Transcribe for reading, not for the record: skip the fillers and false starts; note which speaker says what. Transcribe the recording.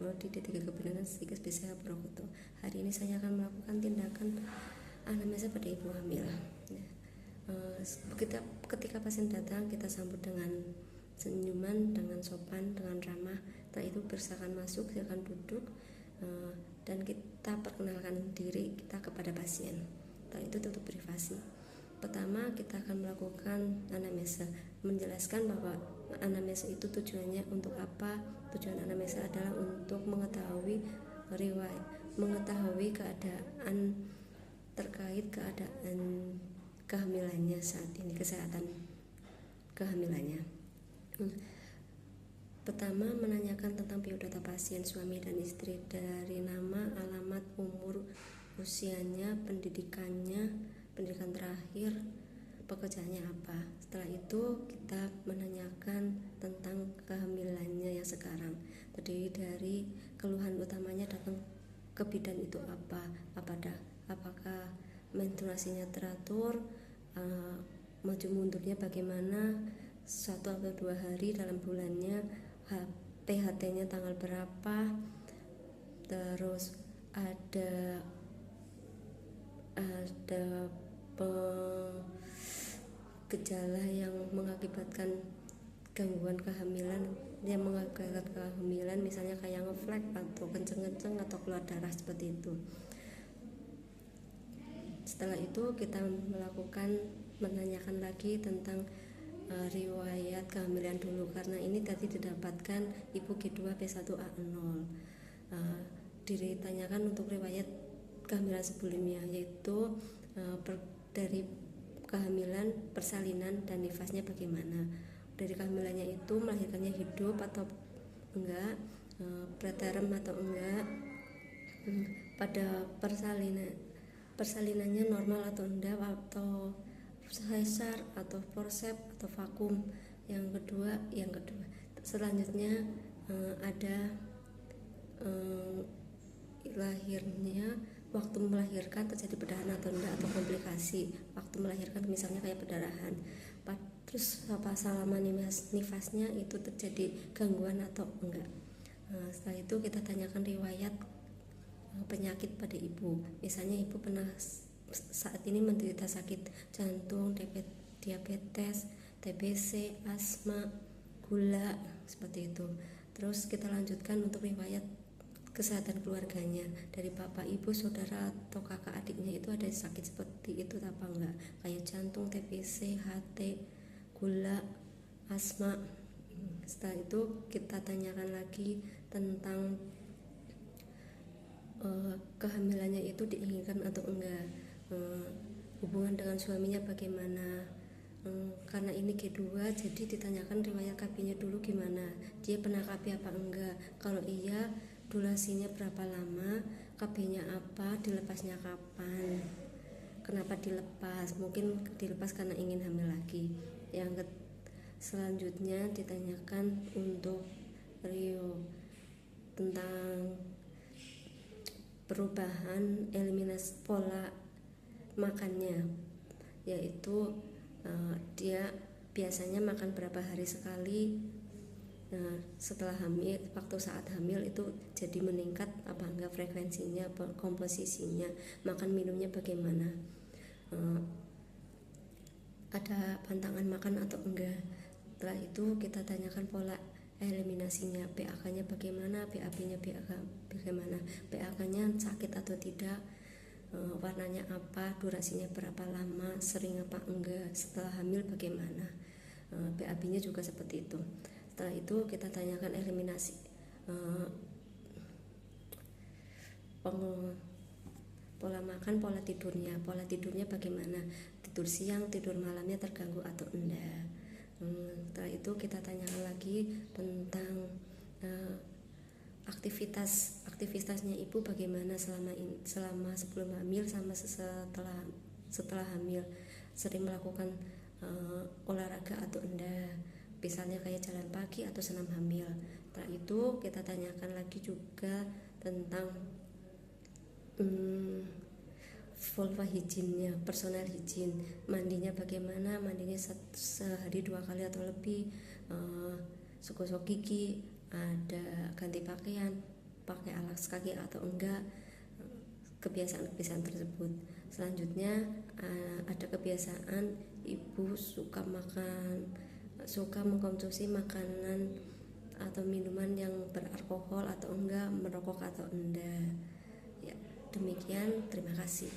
Speaker 1: prodi D3 Kebendaharaan Psikis BCH Purwokerto. Hari ini saya akan melakukan tindakan anamnesa pada ibu hamil. Ketika pasien datang, kita sambut dengan senyuman, dengan sopan, dengan ramah. Setelah itu silakan masuk, silakan duduk, dan kita perkenalkan diri kita kepada pasien. Setelah itu tutup privasi. Pertama, kita akan melakukan anamnesa, menjelaskan bahwa anamnesa itu tujuannya untuk apa. Tujuan anamnesa adalah untuk mengetahui riwayat, mengetahui keadaan terkait keadaan kehamilannya saat ini, kesehatan kehamilannya. Pertama, menanyakan tentang biodata pasien, suami dan istri, dari nama, alamat, umur, usianya, pendidikan terakhir, pekerjaannya apa. Setelah itu kita menanyakan tentang kehamilannya yang sekarang, terdiri dari keluhan utamanya datang ke bidan itu apakah menstruasinya teratur, maju mundurnya bagaimana, 1 atau 2 hari dalam bulannya, PHT-nya tanggal berapa, terus ada gejala yang mengakibatkan gangguan kehamilan, misalnya kayak ngeflek atau kenceng-kenceng atau keluar darah seperti itu. Setelah itu kita menanyakan lagi tentang riwayat kehamilan dulu, karena ini tadi didapatkan ibu G2 P1A0. Ditanyakan untuk riwayat kehamilan sebelumnya, yaitu dari kehamilan, persalinan, dan nifasnya bagaimana. Dari kehamilannya itu melahirkannya hidup atau enggak, preterm atau enggak, pada persalinannya normal atau enggak, atau sesar atau forceps atau vakum. Yang kedua selanjutnya ada lahirnya, waktu melahirkan terjadi perdarahan atau enggak, atau komplikasi waktu melahirkan misalnya kayak perdarahan. Terus selama nifasnya itu terjadi gangguan atau enggak. Setelah itu kita tanyakan riwayat penyakit pada ibu, misalnya ibu pernah saat ini menderita sakit jantung, diabetes, TBC, asma, gula, seperti itu. Terus kita lanjutkan untuk riwayat kesehatan keluarganya, dari bapak, ibu, saudara atau kakak adiknya itu ada sakit seperti itu apa enggak, kayak jantung, TBC, HT, gula, asma. Setelah itu kita tanyakan lagi tentang kehamilannya itu diinginkan atau enggak, hubungan dengan suaminya bagaimana. Karena ini G2, jadi ditanyakan riwayat KB-nya dulu gimana, dia pernah KB apa enggak, kalau iya durasinya berapa lama, KB-nya apa, dilepasnya kapan, kenapa dilepas, mungkin dilepas karena ingin hamil lagi. Selanjutnya ditanyakan untuk tentang perubahan eliminasi pola makannya, yaitu dia biasanya makan berapa hari sekali. Setelah hamil, waktu saat hamil itu jadi meningkat apa enggak frekuensinya, komposisinya, makan minumnya bagaimana, ada pantangan makan atau enggak. Setelah itu kita tanyakan pola eliminasinya, PAK-nya bagaimana, BAB-nya bagaimana, PAK-nya sakit atau tidak, warnanya apa, durasinya berapa lama, sering apa enggak, setelah hamil bagaimana, BAB-nya juga seperti itu. Setelah itu kita tanyakan eliminasi pola makan, pola tidurnya bagaimana, tidur siang, tidur malamnya terganggu atau enggak. Setelah itu kita tanyakan lagi tentang aktivitasnya ibu bagaimana selama sebelum hamil sama setelah hamil, sering melakukan olahraga atau enggak, misalnya kayak jalan pagi atau senam hamil. Setelah itu kita tanyakan lagi juga tentang vulva hygiene-nya, personal hygiene, mandinya bagaimana, mandinya sehari 2 kali atau lebih, gosok gigi, ada ganti pakaian, pakai alas kaki atau enggak, kebiasaan-kebiasaan tersebut. Selanjutnya ada kebiasaan ibu suka mengkonsumsi makanan atau minuman yang beralkohol atau enggak, merokok atau enggak. Ya, demikian, terima kasih.